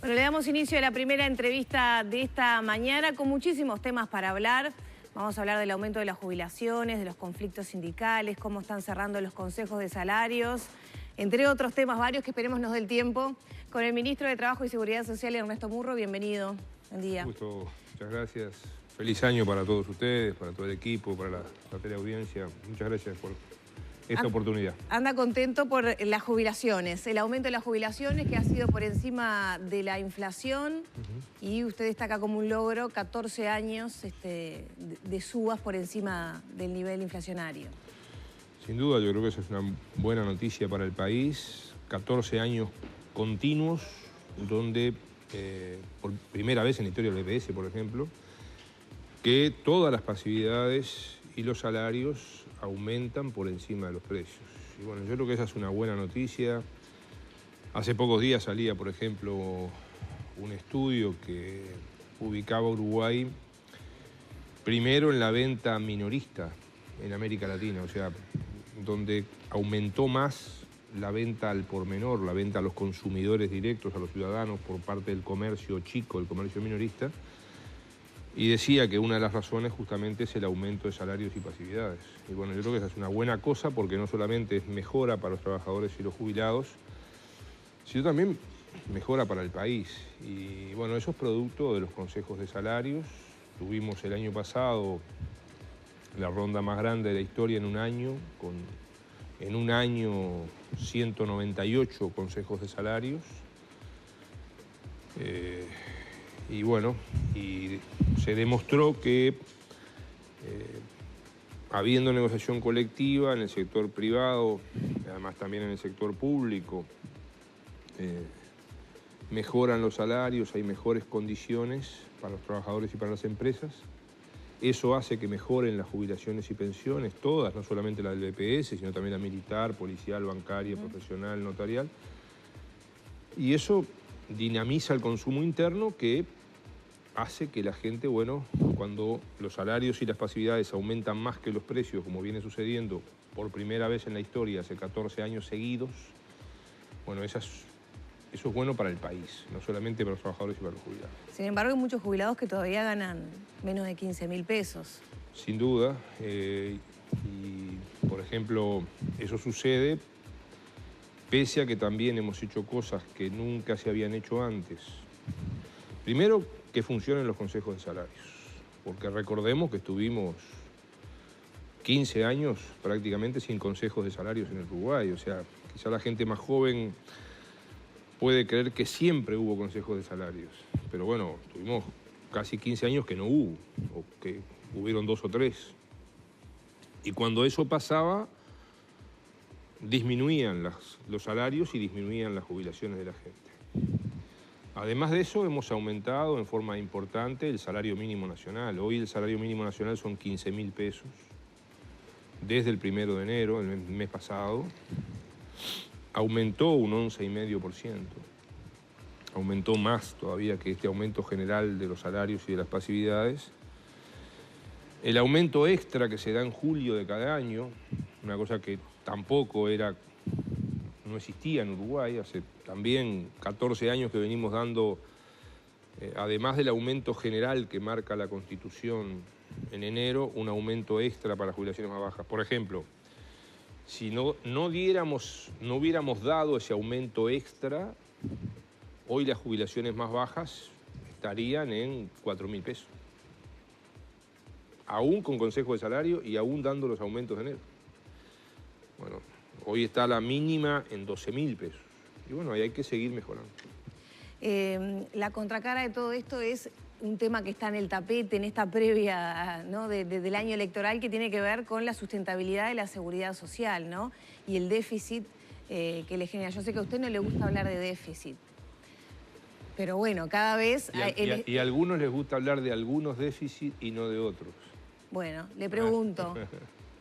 Bueno, le damos inicio a la primera entrevista de esta mañana con muchísimos temas para hablar. Vamos a hablar del aumento de las jubilaciones, de los conflictos sindicales, cómo están cerrando los consejos de salarios, entre otros temas varios que esperemos nos dé el tiempo. Con el ministro de Trabajo y Seguridad Social, Ernesto Murro, bienvenido. Buen día. Un gusto, muchas gracias. Feliz año para todos ustedes, para todo el equipo, para la teleaudiencia. Muchas gracias por esta oportunidad. Anda contento por las jubilaciones, el aumento de las jubilaciones que ha sido por encima de la inflación y usted destaca como un logro 14 años de subas por encima del nivel inflacionario. Sin duda, yo creo que esa es una buena noticia para el país. 14 años continuos donde, por primera vez en la historia del BPS, por ejemplo, que todas las pasividades y los salarios aumentan por encima de los precios. Y bueno, yo creo que esa es una buena noticia. Hace pocos días salía, por ejemplo, un estudio que ubicaba a Uruguay primero en la venta minorista en América Latina, o sea, donde aumentó más la venta al por menor, la venta a los consumidores directos, a los ciudadanos por parte del comercio chico, el comercio minorista. Y decía que una de las razones justamente es el aumento de salarios y pasividades. Y bueno, yo creo que esa es una buena cosa porque no solamente es mejora para los trabajadores y los jubilados, sino también mejora para el país. Y bueno, eso es producto de los consejos de salarios. Tuvimos el año pasado la ronda más grande de la historia en un año, en un año 198 consejos de salarios. Y bueno, y se demostró que habiendo negociación colectiva en el sector privado, además también en el sector público, mejoran los salarios, hay mejores condiciones para los trabajadores y para las empresas. Eso hace que mejoren las jubilaciones y pensiones, todas, no solamente la del BPS, sino también la militar, policial, bancaria, profesional, notarial. Y eso dinamiza el consumo interno que hace que la gente, bueno, cuando los salarios y las pasividades aumentan más que los precios, como viene sucediendo por primera vez en la historia hace 14 años seguidos, bueno, eso es bueno para el país, no solamente para los trabajadores y para los jubilados. Sin embargo, hay muchos jubilados que todavía ganan menos de 15.000 pesos. Sin duda, y por ejemplo, eso sucede pese a que también hemos hecho cosas que nunca se habían hecho antes. Primero, que funcionen los consejos de salarios, porque recordemos que estuvimos 15 años prácticamente sin consejos de salarios en el Uruguay. O sea, quizá la gente más joven puede creer que siempre hubo consejos de salarios, pero bueno, tuvimos casi 15 años que no hubo, o que hubieron 2 o 3. Y cuando eso pasaba, disminuían los salarios y disminuían las jubilaciones de la gente. Además de eso, hemos aumentado en forma importante el salario mínimo nacional. Hoy el salario mínimo nacional son 15.000 pesos. Desde el 1 de enero, el mes pasado, aumentó un 11,5%. Aumentó más todavía que este aumento general de los salarios y de las pasividades. El aumento extra que se da en julio de cada año, una cosa que tampoco no existía en Uruguay, hace también 14 años que venimos dando, además del aumento general que marca la Constitución en enero, un aumento extra para jubilaciones más bajas. Por ejemplo, si no hubiéramos dado ese aumento extra, hoy las jubilaciones más bajas estarían en 4.000 pesos. Aún con consejo de salario y aún dando los aumentos de enero. Bueno, hoy está la mínima en 12.000 pesos. Y bueno, ahí hay que seguir mejorando. La contracara de todo esto es un tema que está en el tapete, en esta previa, ¿no? del año electoral, que tiene que ver con la sustentabilidad de la seguridad social, ¿no? Y el déficit que le genera. Yo sé que a usted no le gusta hablar de déficit, pero bueno, cada vez... Y a algunos les gusta hablar de algunos déficits y no de otros. Bueno, le pregunto...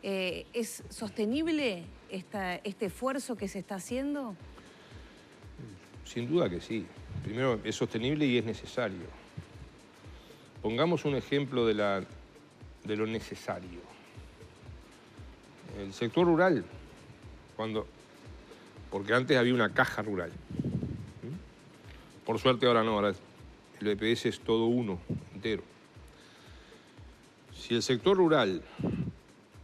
¿Es sostenible este esfuerzo que se está haciendo? Sin duda que sí. Primero, es sostenible y es necesario. Pongamos un ejemplo de lo necesario. El sector rural, porque antes había una caja rural. Por suerte ahora no, ahora el BPS es todo uno, entero. Si el sector rural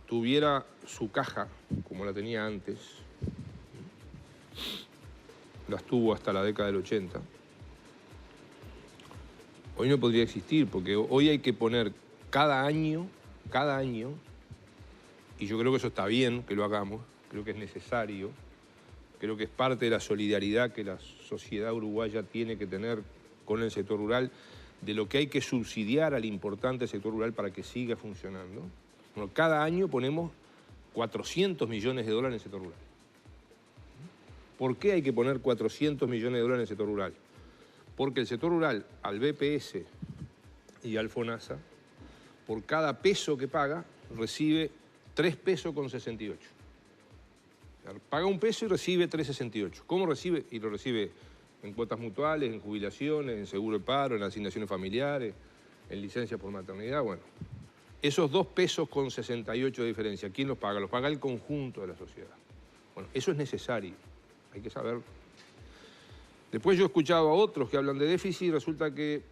tuviera su caja, como la tenía antes, las tuvo hasta la década del 80, hoy no podría existir, porque hoy hay que poner cada año, y yo creo que eso está bien que lo hagamos, creo que es necesario, creo que es parte de la solidaridad que la sociedad uruguaya tiene que tener con el sector rural, de lo que hay que subsidiar al importante sector rural para que siga funcionando. Bueno, cada año ponemos 400 millones de dólares en el sector rural. ¿Por qué hay que poner 400 millones de dólares en el sector rural? Porque el sector rural, al BPS y al FONASA, por cada peso que paga, recibe 3 pesos con 68. O sea, paga 1 peso y recibe 3,68. ¿Cómo recibe? Y lo recibe en cuotas mutuales, en jubilaciones, en seguro de paro, en asignaciones familiares, en licencias por maternidad. Bueno, esos 2 pesos con 68 de diferencia, ¿quién los paga? Los paga el conjunto de la sociedad. Bueno, eso es necesario, hay que saberlo. Después yo he escuchado a otros que hablan de déficit y resulta que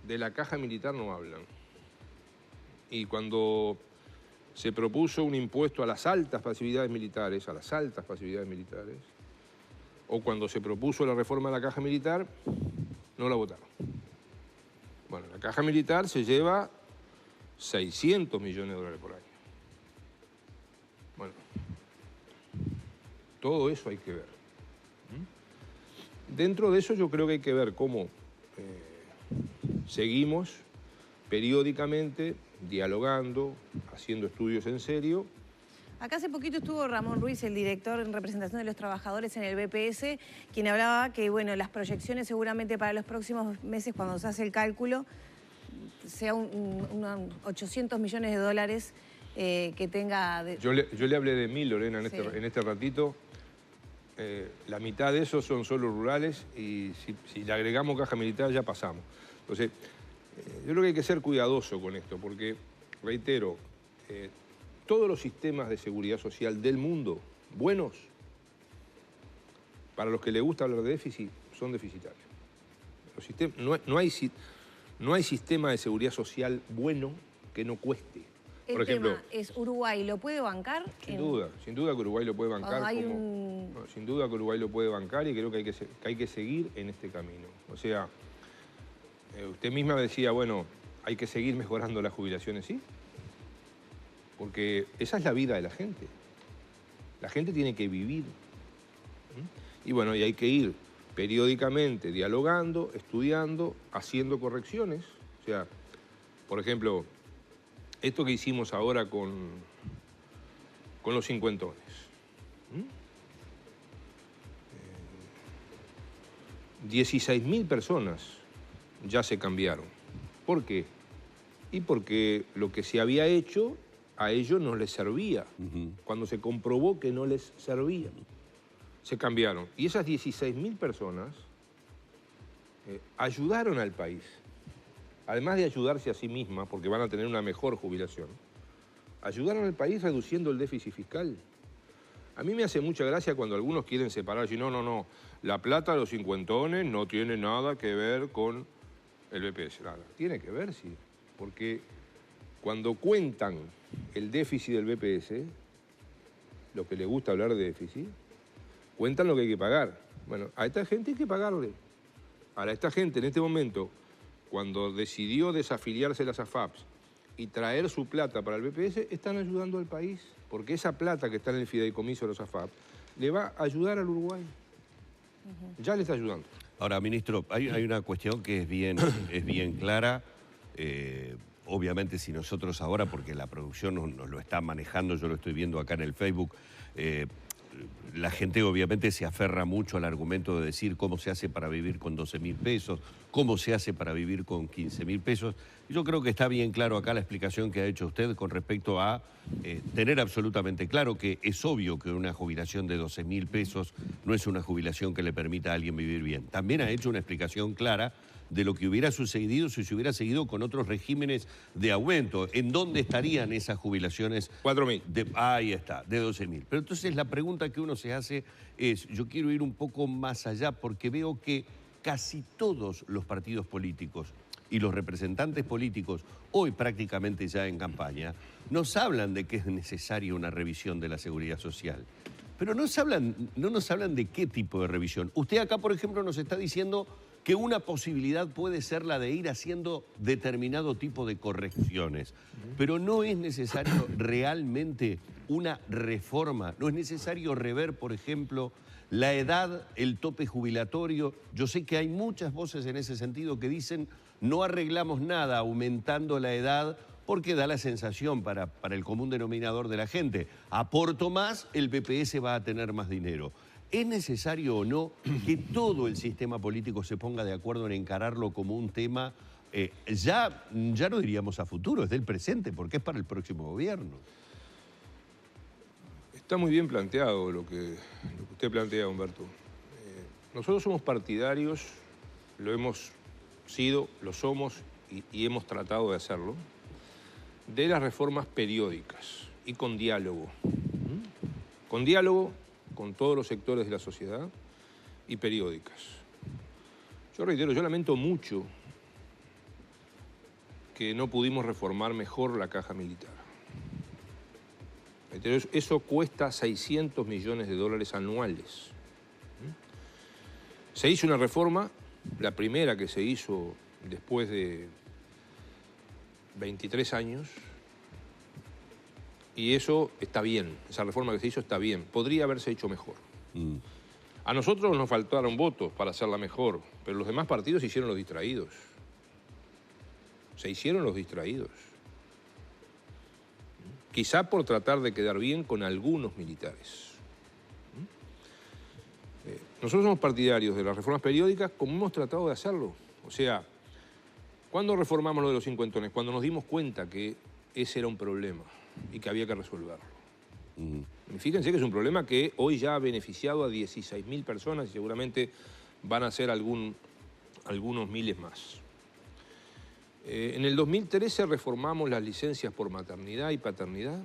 de la caja militar no hablan. Y cuando se propuso un impuesto a las altas pasividades militares, o cuando se propuso la reforma de la caja militar, no la votaron. Bueno, la caja militar se lleva 600 millones de dólares por año. Bueno, todo eso hay que ver. Dentro de eso yo creo que hay que ver cómo seguimos periódicamente dialogando, haciendo estudios en serio. Acá hace poquito estuvo Ramón Ruiz, el director en representación de los trabajadores en el BPS, quien hablaba que, bueno, las proyecciones seguramente para los próximos meses, cuando se hace el cálculo, sea unos 800 millones de dólares que tenga... Yo le hablé de 1.000, Lorena, en este ratito. La mitad de esos son solo rurales y si le agregamos caja militar ya pasamos. Entonces, yo creo que hay que ser cuidadoso con esto, porque, reitero, todos los sistemas de seguridad social del mundo, buenos, para los que les gusta hablar de déficit, son deficitarios. No hay sistema de seguridad social bueno que no cueste. Por ejemplo, tema es, ¿Uruguay lo puede bancar? Sin duda que Uruguay lo puede bancar. Sin duda que Uruguay lo puede bancar y creo que hay que seguir en este camino. O sea, usted misma decía, bueno, hay que seguir mejorando las jubilaciones, ¿sí? Porque esa es la vida de la gente. La gente tiene que vivir. Y bueno, y hay que ir periódicamente dialogando, estudiando, haciendo correcciones. O sea, por ejemplo, esto que hicimos ahora con los cincuentones. 16.000 personas ya se cambiaron. ¿Por qué? Y porque lo que se había hecho a ellos no les servía. Cuando se comprobó que no les servía, se cambiaron. Y esas 16.000 personas ayudaron al país. Además de ayudarse a sí mismas, porque van a tener una mejor jubilación, ayudaron al país reduciendo el déficit fiscal. A mí me hace mucha gracia cuando algunos quieren separar, y no, la plata de los cincuentones no tiene nada que ver con el BPS. Nada, tiene que ver, sí, porque cuando cuentan el déficit del BPS, lo que les gusta hablar de déficit, cuentan lo que hay que pagar. Bueno, a esta gente hay que pagarle. Ahora, esta gente en este momento, cuando decidió desafiliarse las AFAPs y traer su plata para el BPS, están ayudando al país, porque esa plata que está en el fideicomiso de los AFAP le va a ayudar al Uruguay. Ya le está ayudando. Ahora, ministro, hay una cuestión que es bien clara. Obviamente, si nosotros ahora, porque la producción nos lo está manejando, yo lo estoy viendo acá en el Facebook, la gente obviamente se aferra mucho al argumento de decir cómo se hace para vivir con 12.000 pesos, cómo se hace para vivir con 15.000 pesos. Yo creo que está bien claro acá la explicación que ha hecho usted con respecto a tener absolutamente claro que es obvio que una jubilación de 12.000 pesos no es una jubilación que le permita a alguien vivir bien. También ha hecho una explicación clara de lo que hubiera sucedido si se hubiera seguido con otros regímenes de aumento. ¿En dónde estarían esas jubilaciones? 4.000. Ahí está, de 12.000. Pero entonces la pregunta que uno se hace es, yo quiero ir un poco más allá porque veo que casi todos los partidos políticos y los representantes políticos, hoy prácticamente ya en campaña, nos hablan de que es necesaria una revisión de la seguridad social. Pero no nos hablan de qué tipo de revisión. Usted acá, por ejemplo, nos está diciendo que una posibilidad puede ser la de ir haciendo determinado tipo de correcciones. Pero no es necesario realmente una reforma, no es necesario rever, por ejemplo, la edad, el tope jubilatorio. Yo sé que hay muchas voces en ese sentido que dicen no arreglamos nada aumentando la edad porque da la sensación para el común denominador de la gente. Aporto más, el BPS va a tener más dinero. ¿Es necesario o no que todo el sistema político se ponga de acuerdo en encararlo como un tema, ya no diríamos a futuro, es del presente, porque es para el próximo gobierno? Está muy bien planteado lo que usted plantea, Humberto. Nosotros somos partidarios, lo hemos sido, lo somos y hemos tratado de hacerlo, de las reformas periódicas y con diálogo. Con diálogo con todos los sectores de la sociedad y periódicas. Yo reitero, yo lamento mucho que no pudimos reformar mejor la caja militar. Eso cuesta 600 millones de dólares anuales. Se hizo una reforma, la primera que se hizo después de 23 años, y eso está bien, esa reforma que se hizo está bien, podría haberse hecho mejor. A nosotros nos faltaron votos para hacerla mejor, pero los demás partidos se hicieron los distraídos. Se hicieron los distraídos. Quizá por tratar de quedar bien con algunos militares. Nosotros somos partidarios de las reformas periódicas como hemos tratado de hacerlo. O sea, ¿cuándo reformamos lo de los cincuentones? Cuando nos dimos cuenta que ese era un problema y que había que resolverlo. Fíjense que es un problema que hoy ya ha beneficiado a 16.000 personas y seguramente van a ser algunos miles más. En el 2013 reformamos las licencias por maternidad y paternidad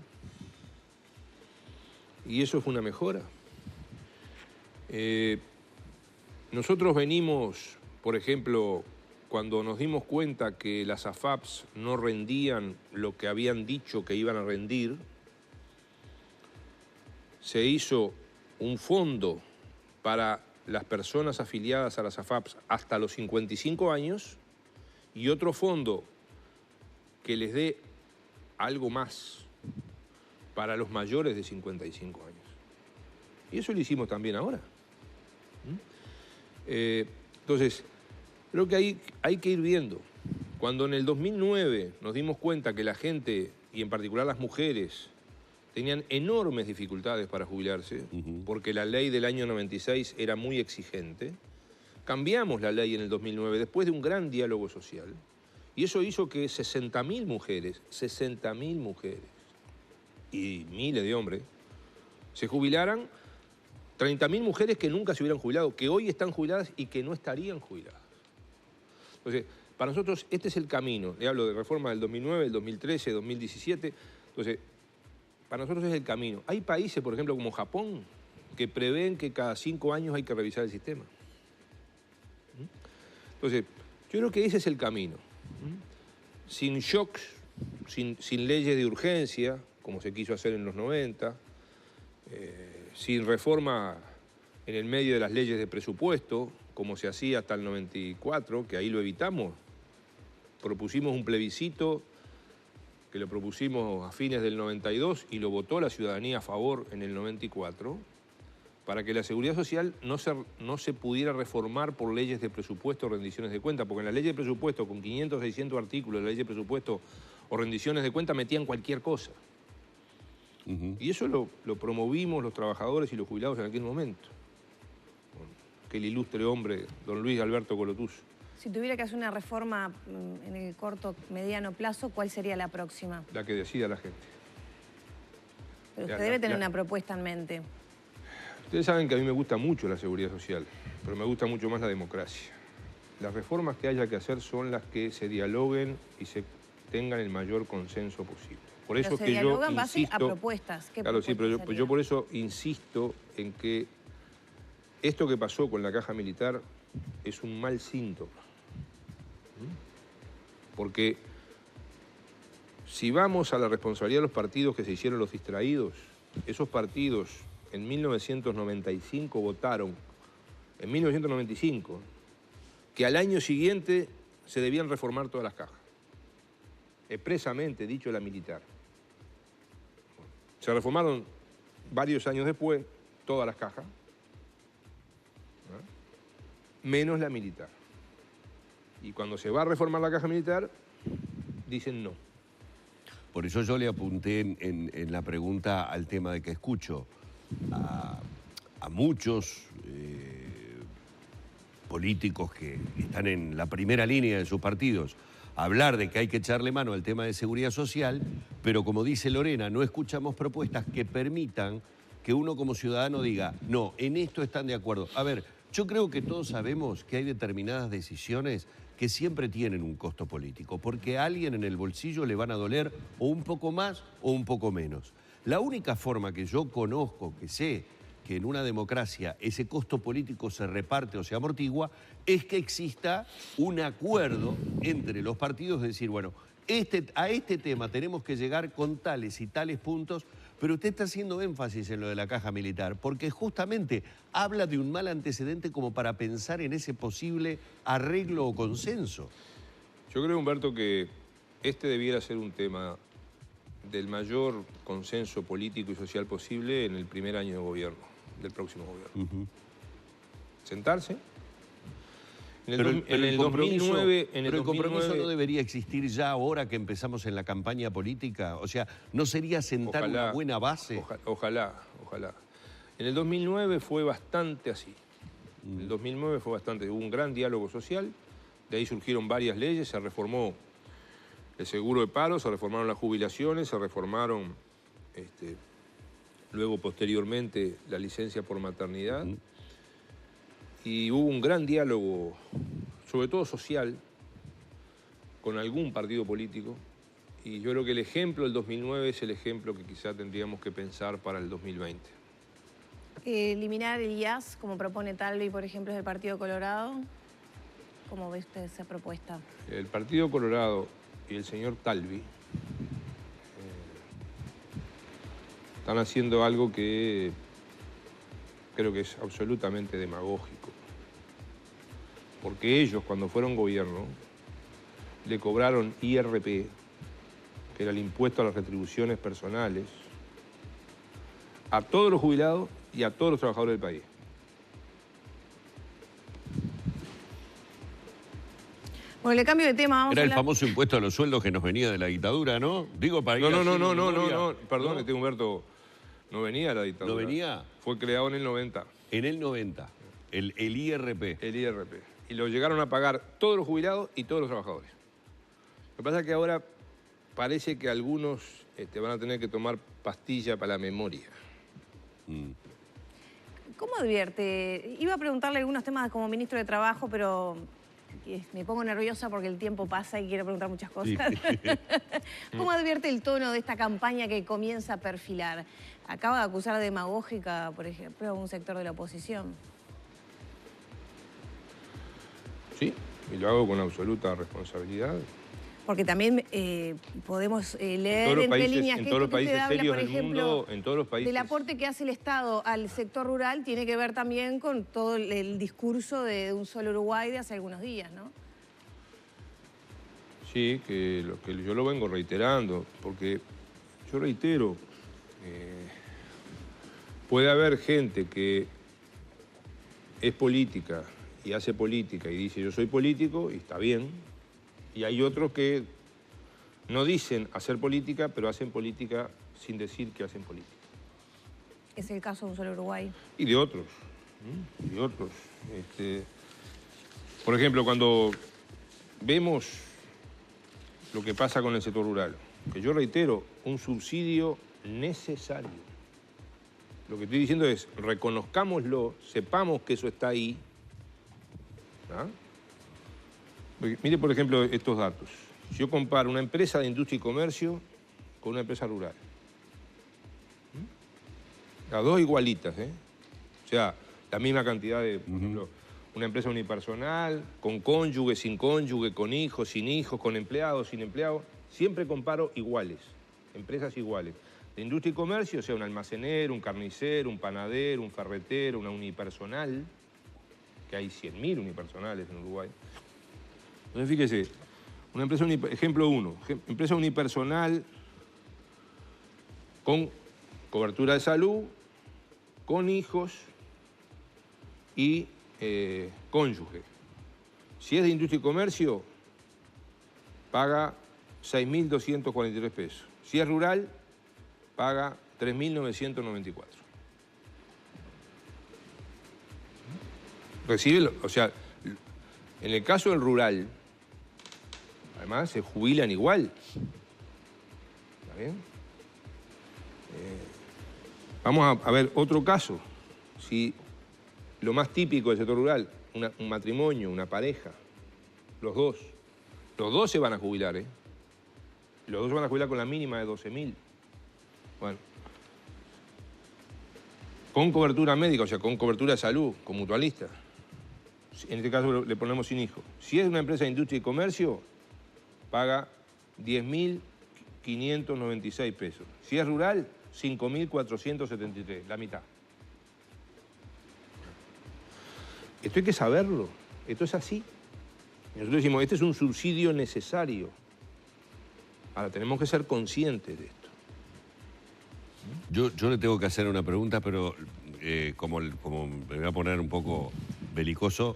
y eso fue una mejora. Nosotros venimos, por ejemplo, cuando nos dimos cuenta que las AFAPs no rendían lo que habían dicho que iban a rendir, se hizo un fondo para las personas afiliadas a las AFAPs hasta los 55 años y otro fondo que les dé algo más para los mayores de 55 años. Y eso lo hicimos también ahora. Entonces, creo que hay que ir viendo. Cuando en el 2009 nos dimos cuenta que la gente, y en particular las mujeres, tenían enormes dificultades para jubilarse, porque la ley del año 96 era muy exigente, cambiamos la ley en el 2009 después de un gran diálogo social, y eso hizo que 60.000 mujeres y miles de hombres se jubilaran, 30.000 mujeres que nunca se hubieran jubilado, que hoy están jubiladas y que no estarían jubiladas. Entonces, para nosotros este es el camino. Le hablo de reforma del 2009, del 2013, 2017. Entonces, para nosotros es el camino. Hay países, por ejemplo, como Japón, que prevén que cada 5 años hay que revisar el sistema. Entonces, yo creo que ese es el camino. Sin shocks, sin leyes de urgencia, como se quiso hacer en los 90, sin reforma en el medio de las leyes de presupuesto, como se hacía hasta el 94, que ahí lo evitamos. Propusimos un plebiscito, que lo propusimos a fines del 92 y lo votó la ciudadanía a favor en el 94, para que la seguridad social no se pudiera reformar por leyes de presupuesto o rendiciones de cuenta, porque en la ley de presupuesto, con 500 o 600 artículos de la ley de presupuesto o rendiciones de cuenta, metían cualquier cosa. Y eso lo promovimos los trabajadores y los jubilados en aquel momento. Aquel ilustre hombre, don Luis Alberto Colotuz. Si tuviera que hacer una reforma en el corto, mediano plazo, ¿cuál sería la próxima? La que decida la gente. Pero usted debe tener una propuesta en mente. Ustedes saben que a mí me gusta mucho la seguridad social, pero me gusta mucho más la democracia. Las reformas que haya que hacer son las que se dialoguen y se tengan el mayor consenso posible. Por eso pero es que yo dialogan base insisto, a propuestas. ¿Qué claro, propuestas sí, pero yo por eso insisto en que esto que pasó con la caja militar es un mal síntoma. Porque si vamos a la responsabilidad de los partidos que se hicieron los distraídos, esos partidos en 1995 votaron, en 1995, que al año siguiente se debían reformar todas las cajas. Expresamente dicho la militar. Se reformaron varios años después todas las cajas, ¿no? Menos la militar. Y cuando se va a reformar la caja militar, dicen no. Por eso yo le apunté en la pregunta al tema de que escucho a muchos políticos que están en la primera línea de sus partidos hablar de que hay que echarle mano al tema de seguridad social, pero como dice Lorena, no escuchamos propuestas que permitan que uno como ciudadano diga, no, en esto están de acuerdo. A ver, yo creo que todos sabemos que hay determinadas decisiones que siempre tienen un costo político, porque a alguien en el bolsillo le van a doler o un poco más o un poco menos. La única forma que yo conozco, que sé que en una democracia ese costo político se reparte o se amortigua, es que exista un acuerdo entre los partidos de decir, bueno, a este tema tenemos que llegar con tales y tales puntos, pero usted está haciendo énfasis en lo de la caja militar, porque justamente habla de un mal antecedente como para pensar en ese posible arreglo o consenso. Yo creo, Humberto, que este debiera ser un tema del mayor consenso político y social posible en el primer año de gobierno, del próximo gobierno. Sentarse. Pero el compromiso no debería existir ya ahora que empezamos en la campaña política. O sea, ¿no sería sentar una buena base? Ojalá. En el 2009 fue bastante así. En el 2009 fue bastante. Hubo un gran diálogo social, de ahí surgieron varias leyes, se reformó el seguro de paro, se reformaron las jubilaciones, se reformaron luego posteriormente la licencia por maternidad. Y hubo un gran diálogo, sobre todo social, con algún partido político. Y yo creo que el ejemplo del 2009 es el ejemplo que quizá tendríamos que pensar para el 2020. Eliminar el IAS, como propone Talvi, por ejemplo, del Partido Colorado. ¿Cómo ve usted esa propuesta? El Partido Colorado y el señor Talvi están haciendo algo que creo que es absolutamente demagógico. Porque ellos, cuando fueron gobierno, le cobraron IRP, que era el impuesto a las retribuciones personales, a todos los jubilados y a todos los trabajadores del país. Bueno, le cambio de tema. Era el famoso impuesto a los sueldos que nos venía de la dictadura, ¿no? Digo, para ir No, perdón, Humberto, no venía de la dictadura. ¿No venía? Fue creado en el 90. En el 90, el IRP. El IRP. Y lo llegaron a pagar todos los jubilados y todos los trabajadores. Lo que pasa es que ahora parece que algunos van a tener que tomar pastilla para la memoria. ¿Cómo advierte? Iba a preguntarle algunos temas como ministro de Trabajo, pero me pongo nerviosa porque el tiempo pasa y quiero preguntar muchas cosas. ¿Cómo advierte el tono de esta campaña que comienza a perfilar? Acaba de acusar demagógica, por ejemplo, a un sector de la oposición. Sí, y lo hago con absoluta responsabilidad. Porque también podemos leer entre líneas que esto que usted habla, por ejemplo, del aporte que hace el Estado al sector rural tiene que ver también con todo el discurso de un solo Uruguay de hace algunos días, ¿no? Sí, que yo lo vengo reiterando, porque yo reitero, puede haber gente que es política y hace política y dice yo soy político y está bien, y hay otros que no dicen hacer política, pero hacen política sin decir que hacen política. Es el caso de un solo Uruguay. Y de otros, y otros. Por ejemplo, cuando vemos lo que pasa con el sector rural, que yo reitero, un subsidio necesario. Lo que estoy diciendo es, reconozcámoslo, sepamos que eso está ahí. ¿Ah? Mire, por ejemplo, estos datos. Si yo comparo una empresa de industria y comercio con una empresa rural. Las dos igualitas, ¿eh? O sea, la misma cantidad de, por ejemplo, una empresa unipersonal, con cónyuge, sin cónyuge, con hijos, sin hijos, con empleados, sin empleados. Siempre comparo iguales, empresas iguales. De industria y comercio, o sea, un almacenero, un carnicero, un panadero, un ferretero, una unipersonal, que hay 100.000 unipersonales en Uruguay. Entonces, fíjese, una empresa ejemplo 1, empresa unipersonal con cobertura de salud, con hijos y cónyuge. Si es de industria y comercio, paga 6.243 pesos. Si es rural, paga 3.994. Recibe, o sea, en el caso del rural, además se jubilan igual. ¿Está bien? Vamos a ver otro caso. Si lo más típico del sector rural, un matrimonio, una pareja, los dos se van a jubilar, ¿eh? Los dos se van a jubilar con la mínima de 12.000. Bueno. Con cobertura médica, o sea, con cobertura de salud, con mutualista. En este caso le ponemos sin hijo. Si es una empresa de industria y comercio, paga 10.596 pesos. Si es rural, 5.473, la mitad. Esto hay que saberlo. Esto es así. Nosotros decimos, este es un subsidio necesario. Ahora, tenemos que ser conscientes de esto. Yo le tengo que hacer una pregunta, pero como me voy a poner un poco belicoso,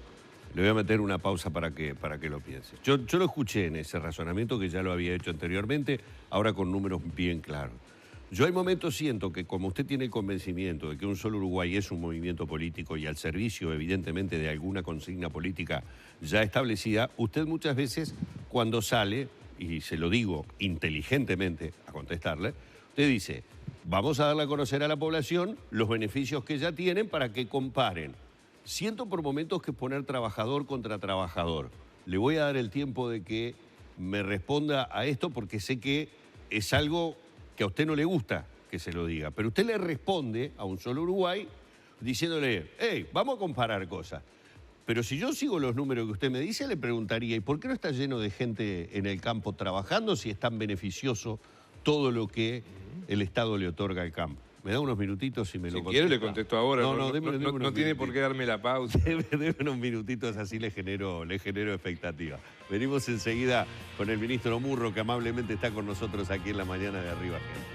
le voy a meter una pausa para que lo piense. Yo lo escuché en ese razonamiento que ya lo había hecho anteriormente, ahora con números bien claros. Yo hay momentos siento que como usted tiene el convencimiento de que Un Solo Uruguay es un movimiento político y al servicio evidentemente de alguna consigna política ya establecida, usted muchas veces cuando sale, y se lo digo inteligentemente a contestarle, usted dice, vamos a darle a conocer a la población los beneficios que ya tienen para que comparen. Siento por momentos que poner trabajador contra trabajador. Le voy a dar el tiempo de que me responda a esto porque sé que es algo que a usted no le gusta que se lo diga. Pero usted le responde a Un Solo Uruguay diciéndole, hey, vamos a comparar cosas. Pero si yo sigo los números que usted me dice, le preguntaría, ¿y por qué no está lleno de gente en el campo trabajando si es tan beneficioso todo lo que el Estado le otorga al campo? Me da unos minutitos y me lo contesta. Si quiere le contesto ahora. No tiene por qué darme la pausa. Deme unos minutitos, así le genero expectativa. Venimos enseguida con el ministro Murro, que amablemente está con nosotros aquí en la mañana de Arriba Gente.